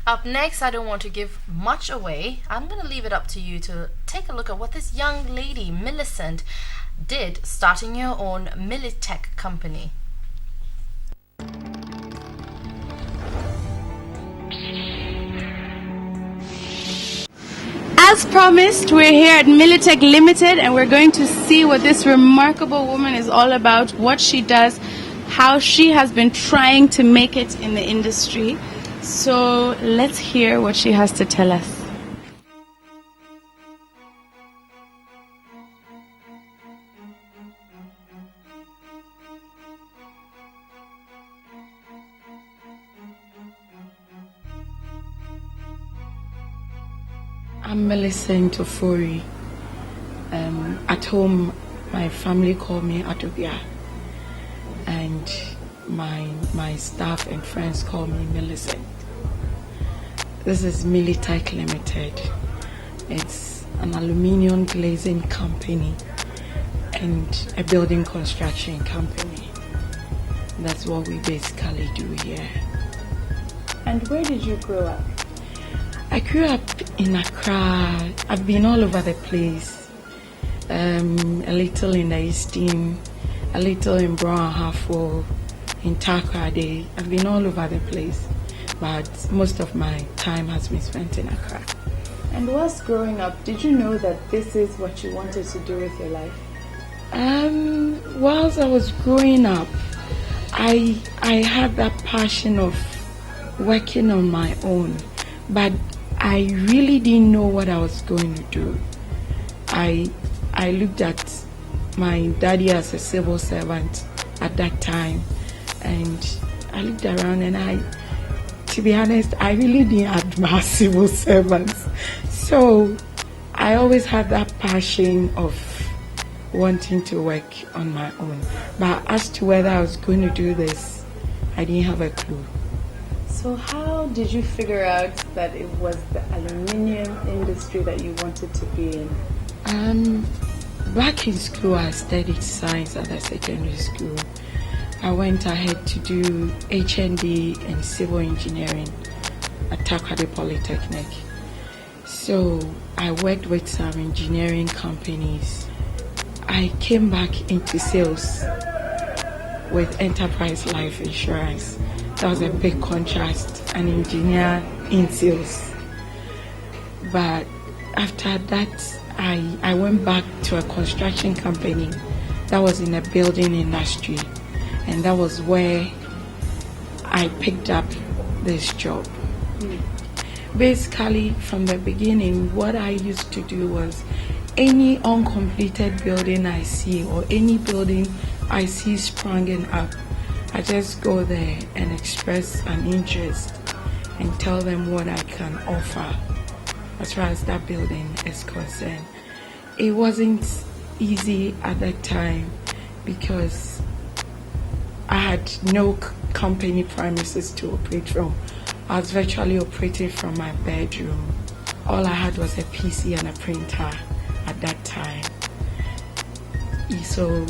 Up next, I don't want to give much away. I'm going to leave it up to you to take a look at what this young lady, Mellicent, did starting your own Millitech company. As promised, we're here at Millitech Limited and we're going to see what this remarkable woman is all about, what she does, how she has been trying to make it in the industry. So let's hear what she has to tell us. I'm Mellicent Ofori. At home, my family call me Adobea, and my staff and friends call me Mellicent. This is Millitech Limited. It's an aluminium glazing company and a building construction company. That's what we basically do here. And where did you grow up? I grew up in Accra. I've been all over the place. A little in the Eastern, a little in Brown Hartford, in Takoradi. I've been all over the place, but most of my time has been spent in Accra. And whilst growing up, did you know that this is what you wanted to do with your life? Whilst I was growing up, I had that passion of working on my own, but I really didn't know what I was going to do. I looked at my daddy as a civil servant at that time, and I looked around and to be honest, I really didn't admire civil servants. So I always had that passion of wanting to work on my own. But as to whether I was going to do this, I didn't have a clue. So how did you figure out that it was the aluminium industry that you wanted to be in? Back in school, I studied science at the secondary school. I went ahead to do HND and civil engineering at Takoradi Polytechnic. So I worked with some engineering companies. I came back into sales with Enterprise Life Insurance. That was a big contrast, an engineer in sales. But after that, I went back to a construction company that was in the building industry, and that was where I picked up this job. Basically, from the beginning, what I used to do was any uncompleted building I see or any building I see springing up, I just go there and express an interest and tell them what I can offer as far as that building is concerned. It wasn't easy at that time because I had no company premises to operate from. I was virtually operating from my bedroom. All I had was a PC and a printer at that time. So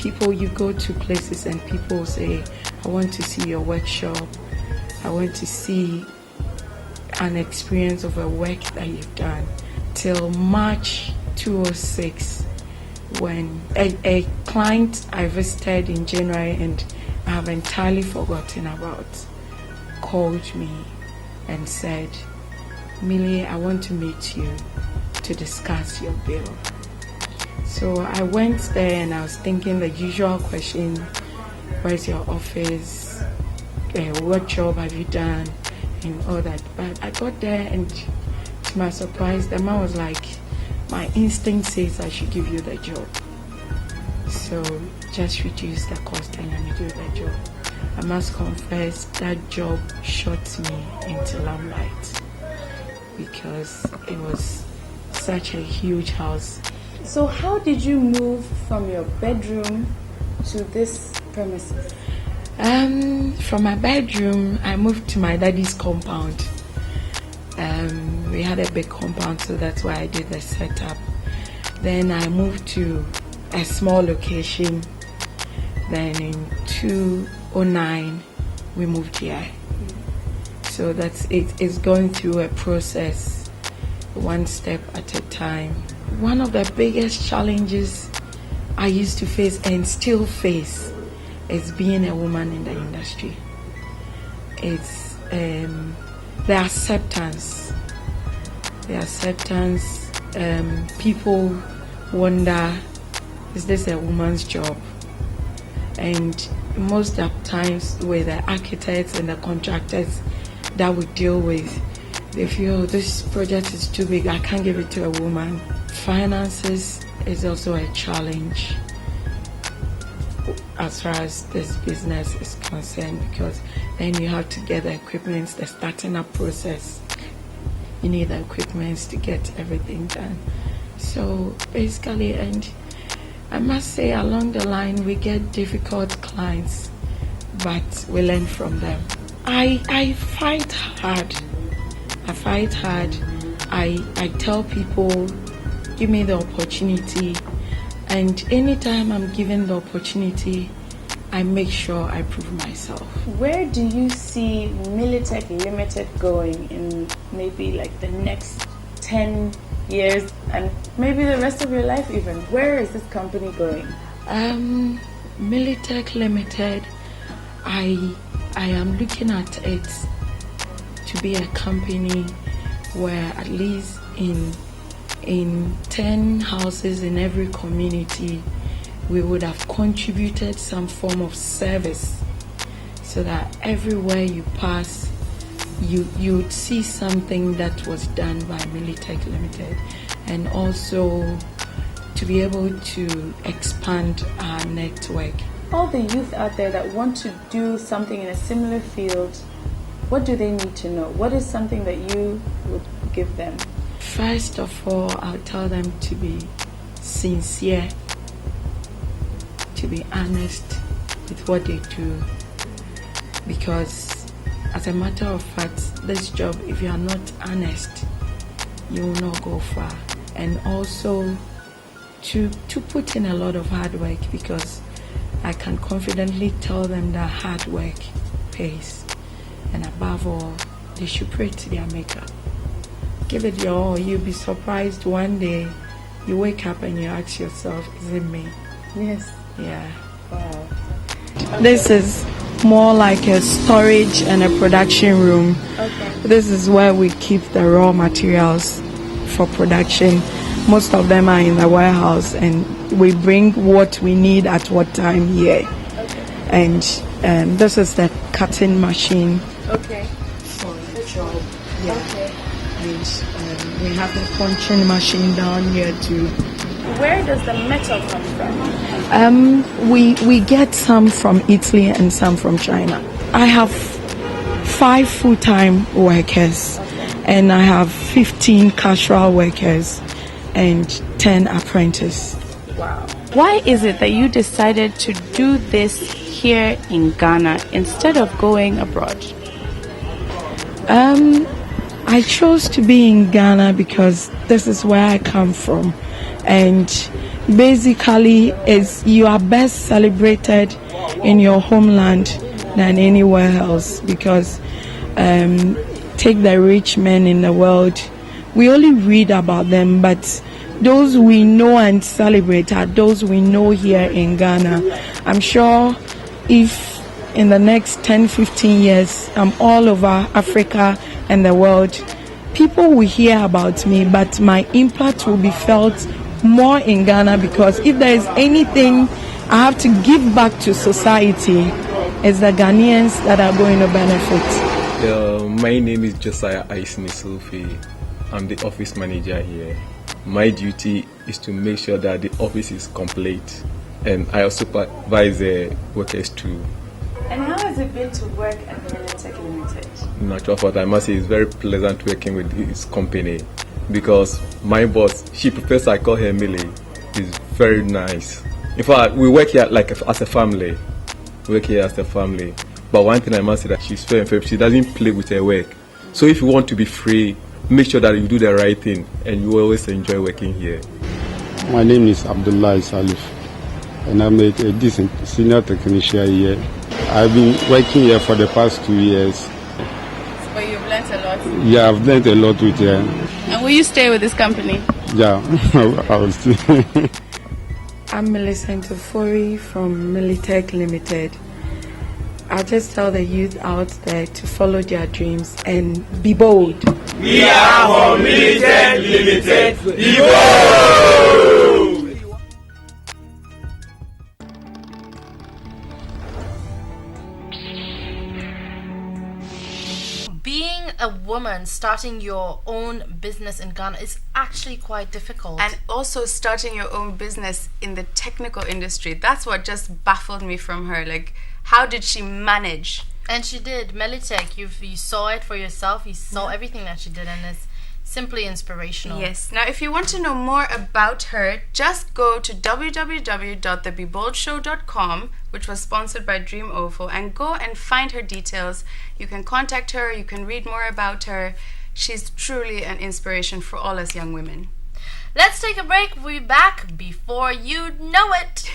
you go to places and people say, I want to see your workshop. I want to see an experience of a work that you've done. Till March 2006, when a client I visited in January and I have entirely forgotten about called me and said, Millie, I want to meet you to discuss your bill. So I went there and I was thinking the usual question, where's your office? What job have you done? And all that. But I got there and to my surprise, the man was like, my instinct says I should give you the job. So just reduce the cost and let me do the job. I must confess that job shot me into limelight because it was such a huge house. So how did you move from your bedroom to this premises? From my bedroom, I moved to my daddy's compound. We had a big compound, so that's why I did the setup. Then I moved to a small location. Then in 2009, we moved here. So that's it. It's going through a process, one step at a time. One of the biggest challenges I used to face and still face is being a woman in the industry. It's the acceptance. The acceptance. People wonder, is this a woman's job? And most of the times with the architects and the contractors that we deal with, they feel this project is too big, I can't give it to a woman. Finances is also a challenge as far as this business is concerned, because then you have to get the equipment, the starting up process. You need the equipment to get everything done. So basically, and I must say along the line we get difficult clients, but we learn from them. I fight hard. I tell people, give me the opportunity, and anytime I'm given the opportunity, I make sure I prove myself. Where do you see Millitech Limited going in maybe like the next 10 years and maybe the rest of your life even? Where is this company going? Millitech Limited, I am looking at it to be a company where at least in 10 houses in every community we would have contributed some form of service, so that everywhere you pass you would see something that was done by Millitech Limited, and also to be able to expand our network. All the youth out there that want to do something in a similar field, what do they need to know? What is something that you would give them? First of all, I'll tell them to be sincere, to be honest with what they do, because as a matter of fact, this job, if you are not honest, you will not go far. And also to put in a lot of hard work, because I can confidently tell them that hard work pays. And above all, they should pray to their maker. Give it your all. You'll be surprised one day you wake up and you ask yourself, is it me? Yes. Yeah. Wow. This is more like a storage and a production room. Okay. This is where we keep the raw materials for production. Most of them are in the warehouse, and we bring what we need at what time here. Okay. And this is the cutting machine. Okay. For the job. Yeah. Okay. And we have the punching machine down here too. Where does the metal come from? We get some from Italy and some from China. I have 5 full-time workers, and I have 15 casual workers and 10 apprentices. Wow. Why is it that you decided to do this here in Ghana instead of going abroad? I chose to be in Ghana because this is where I come from, and basically you are best celebrated in your homeland than anywhere else, because take the rich men in the world, we only read about them, but those we know and celebrate are those we know here in Ghana. I'm sure if in the next 10-15 years I'm all over Africa and the world, people will hear about me, but my impact will be felt more in Ghana, because if there is anything I have to give back to society, it's the Ghanaians that are going to benefit. My name is Josiah Aisini Sulfi. I'm the office manager here. My duty is to make sure that the office is complete, and I also supervise the workers too. And how has it been to work at Millitech Limited? In actual fact, I must say it's very pleasant working with this company, because my boss, she prefers I call her Millie, is very nice. In fact, we work here like as a family. We work here as a family. But one thing I must say, that she's fair and fair. She doesn't play with her work. So if you want to be free, make sure that you do the right thing, and you always enjoy working here. My name is Abdullah Salif, and I'm a decent senior technician here. I've been working here for the past 2 years. But you've learnt a lot. Yeah, I've learned a lot with her. And will you stay with this company? Yeah, I will see. I'm Mellicent Ofori from Millitech Limited. I'll just tell the youth out there to follow their dreams and be bold. We are from Millitech Limited. Be bold! Being a woman starting your own business in Ghana is actually quite difficult. And also starting your own business in the technical industry. That's what just baffled me from her. Like, how did she manage? And she did. Millitech, you saw it for yourself. You saw everything that she did, and it's simply inspirational. Yes. Now, if you want to know more about her, just go to www.thebeboldshow.com, which was sponsored by Dream OFO, and go and find her details. You can contact her. You can read more about her. She's truly an inspiration for all us young women. Let's take a break. We'll be back before you know it.